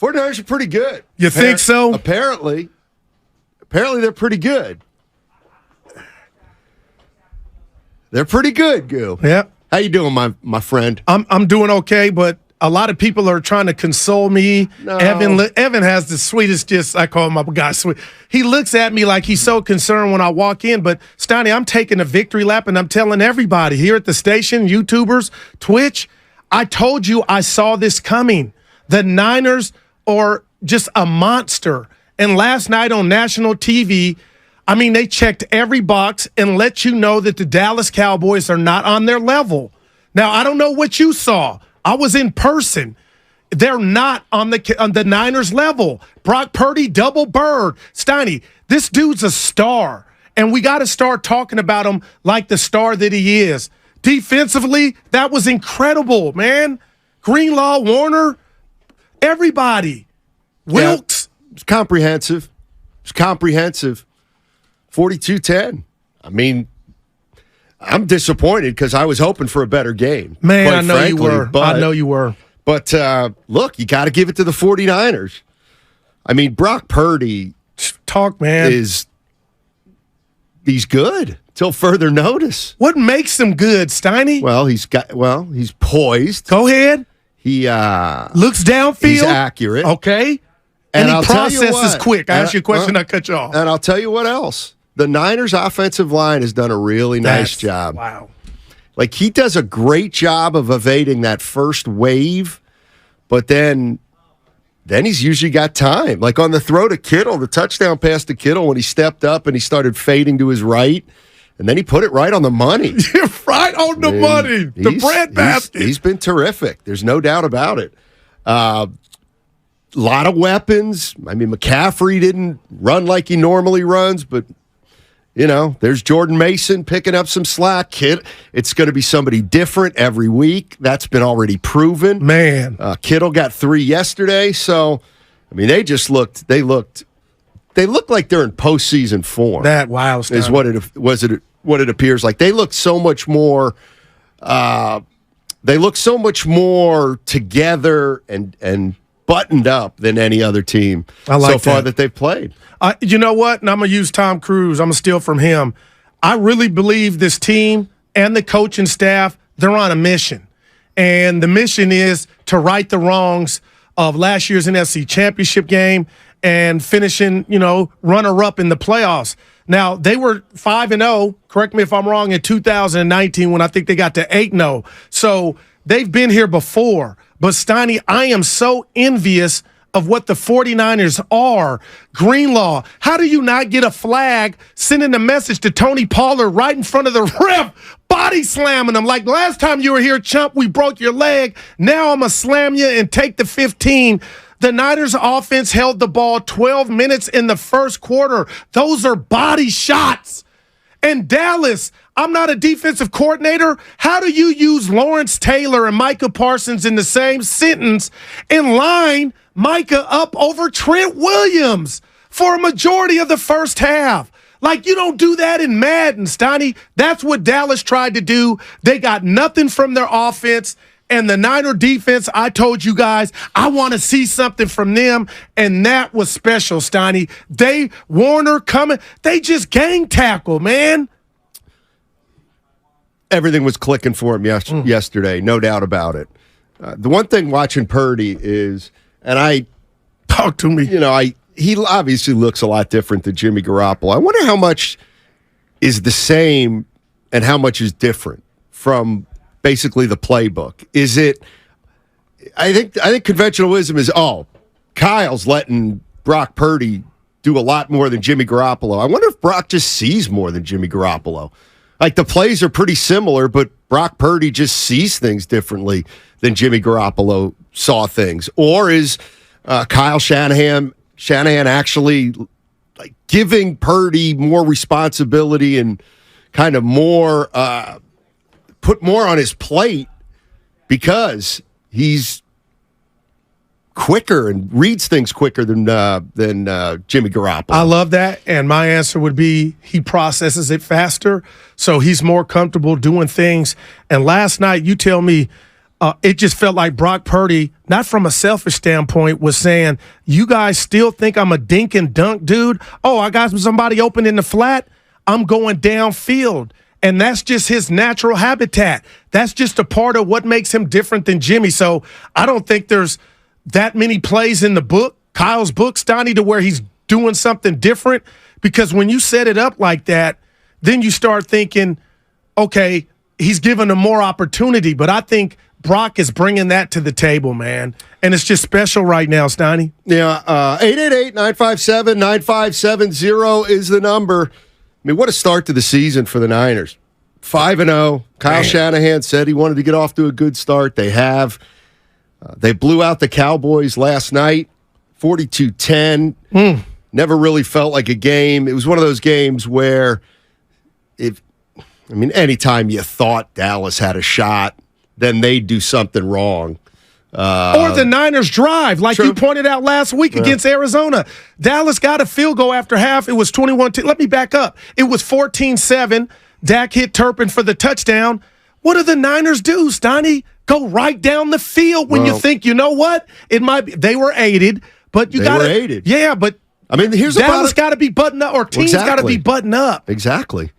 49ers are pretty good. You think so? Apparently they're pretty good. They're pretty good, Goo. Yeah. How you doing, my friend? I'm doing okay, but a lot of people are trying to console me. No. Evan has the sweetest, I call my guy sweet. He looks at me like he's so concerned when I walk in, but Steiny, I'm taking a victory lap, and I'm telling everybody here at the station, YouTubers, Twitch, I told you I saw this coming. The Niners are just a monster. And last night on national TV, I mean, they checked every box and let you know that the Dallas Cowboys are not on their level. Now, I don't know what you saw. I was in person. They're not on the Niners level. Brock Purdy, double bird. Steiny, this dude's a star, and we got to start talking about him like the star that he is. Defensively, that was incredible, man. Greenlaw, Warner, everybody. Wilkes. Yeah, it's comprehensive. It's comprehensive. 42-10. I mean, I'm disappointed because I was hoping for a better game. Man, I know you were. I know you were. But look, you got to give it to the 49ers. I mean, Brock Purdy man. He's good till further notice. What makes him good, Steiny? Well, he's poised. Go ahead. He looks downfield. He's accurate. Okay. And he processes quick. I asked you a question, I cut you off. And I'll tell you what else. The Niners' offensive line has done a really nice job. Wow. Like, he does a great job of evading that first wave, but then he's usually got time. Like on the throw to Kittle, the touchdown pass to Kittle when he stepped up and he started fading to his right, and then he put it right on the money. Right on the money. The bread basket. He's been terrific. There's no doubt about it. Lot of weapons. I mean, McCaffrey didn't run like he normally runs, but you know, there's Jordan Mason picking up some slack. It's going to be somebody different every week. That's been already proven. Man. Kittle got 3 yesterday. So, I mean, they looked like they're in postseason form. That wild stuff is what it appears like. They look so much more together and buttoned up than any other team so far that they've played. You know what? And I'm going to use Tom Cruise. I'm going to steal from him. I really believe this team and the coaching staff, they're on a mission. And the mission is to right the wrongs of last year's NFC Championship game and finishing, runner-up in the playoffs. Now, they were 5-0, correct me if I'm wrong, in 2019 when I think they got to 8-0. So they've been here before. But, Steiny, I am so envious of what the 49ers are. Greenlaw, how do you not get a flag sending a message to Tony Pollard right in front of the ref, body slamming him? Like, last time you were here, chump, we broke your leg. Now I'm going to slam you and take the 15. The Niners offense held the ball 12 minutes in the first quarter. Those are body shots. And Dallas, I'm not a defensive coordinator. How do you use Lawrence Taylor and Micah Parsons in the same sentence and line Micah up over Trent Williams for a majority of the first half? Like, you don't do that in Madden, Steiny. That's what Dallas tried to do. They got nothing from their offense. And the Niner defense, I told you guys, I want to see something from them, and that was special, Steiny. Warner coming, they just gang tackle, man. Everything was clicking for him yesterday, no doubt about it. The one thing watching Purdy is, talk to me. He obviously looks a lot different than Jimmy Garoppolo. I wonder how much is the same and how much is different from basically the playbook. Is it? I think conventional wisdom is, Kyle's letting Brock Purdy do a lot more than Jimmy Garoppolo. I wonder if Brock just sees more than Jimmy Garoppolo. Like, the plays are pretty similar, but Brock Purdy just sees things differently than Jimmy Garoppolo saw things. Or is Kyle Shanahan actually like giving Purdy more responsibility and kind of more put more on his plate because he's quicker and reads things quicker than Jimmy Garoppolo? I love that, and my answer would be he processes it faster, so he's more comfortable doing things. And last night, you tell me, it just felt like Brock Purdy, not from a selfish standpoint, was saying, you guys still think I'm a dink and dunk dude? Oh, I got somebody open in the flat? I'm going downfield. And that's just his natural habitat. That's just a part of what makes him different than Jimmy. So I don't think there's that many plays in the book, Kyle's book, Steiny, to where he's doing something different. Because when you set it up like that, then you start thinking, okay, he's giving them more opportunity. But I think Brock is bringing that to the table, man. And it's just special right now, Steiny. Yeah, 888-957-9570 is the number. I mean, what a start to the season for the Niners. 5-0. Kyle Shanahan said he wanted to get off to a good start. They have. They blew out the Cowboys last night, 42-10. Never really felt like a game. It was one of those games where, anytime you thought Dallas had a shot, then they'd do something wrong. Or the Niners drive, like you pointed out last week against Arizona. Dallas got a field goal after half. It was 21-10. Let me back up. It was 14-7. Dak hit Turpin for the touchdown. What do the Niners do, Steiny? Go right down the field when you think, you know what? It might be. They were aided, but you got to. They were aided. Yeah, but here's Dallas got to be buttoned up, or teams got to be buttoned up. Exactly.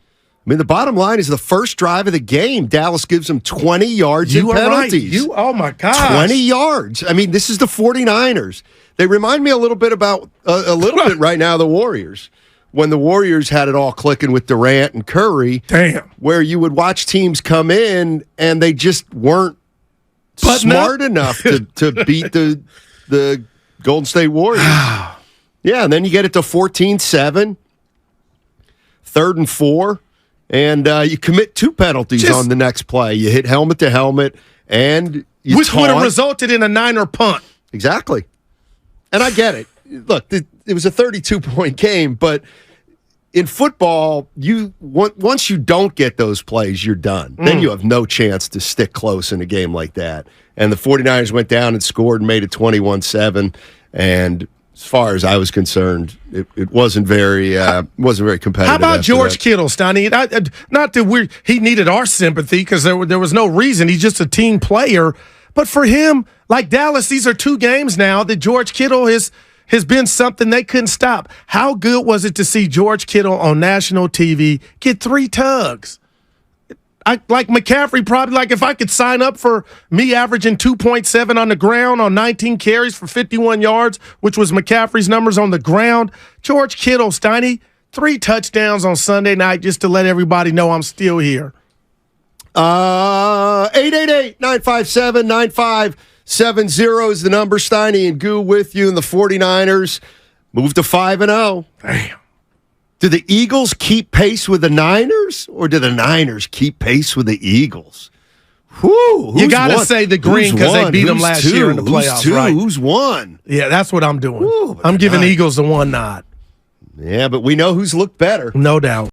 The bottom line is the first drive of the game, Dallas gives them 20 yards in penalties. Right. Oh, my gosh. 20 yards. This is the 49ers. They remind me a little bit about, right now, the Warriors. When the Warriors had it all clicking with Durant and Curry. Damn. Where you would watch teams come in, and they just weren't smart enough to beat the Golden State Warriors. Yeah, and then you get it to 14-7, 3rd and 4. And you commit 2 penalties on the next play. You hit helmet to helmet, and you which would have resulted in a Niner punt. Exactly. And I get it. Look, it was a 32-point game, but in football, once you don't get those plays, you're done. Then you have no chance to stick close in a game like that. And the 49ers went down and scored and made it 21-7, and as far as I was concerned, it wasn't very competitive. How about George Kittle, Steiny? Not that he needed our sympathy because there was no reason. He's just a team player. But for him, like Dallas, these are 2 games now that George Kittle has been something they couldn't stop. How good was it to see George Kittle on national TV get 3 tugs? Like McCaffrey, probably, like if I could sign up for me averaging 2.7 on the ground on 19 carries for 51 yards, which was McCaffrey's numbers on the ground. George Kittle, Steiny, 3 touchdowns on Sunday night just to let everybody know I'm still here. 888-957-9570 is the number. Steiny and Goo with you, and the 49ers move to 5-0. Damn. Do the Eagles keep pace with the Niners, or do the Niners keep pace with the Eagles? You got to say the Green because they beat them last year in the playoffs, right? Who's won? Yeah, that's what I'm doing. I'm giving Eagles the 1 nod. Yeah, but we know who's looked better. No doubt.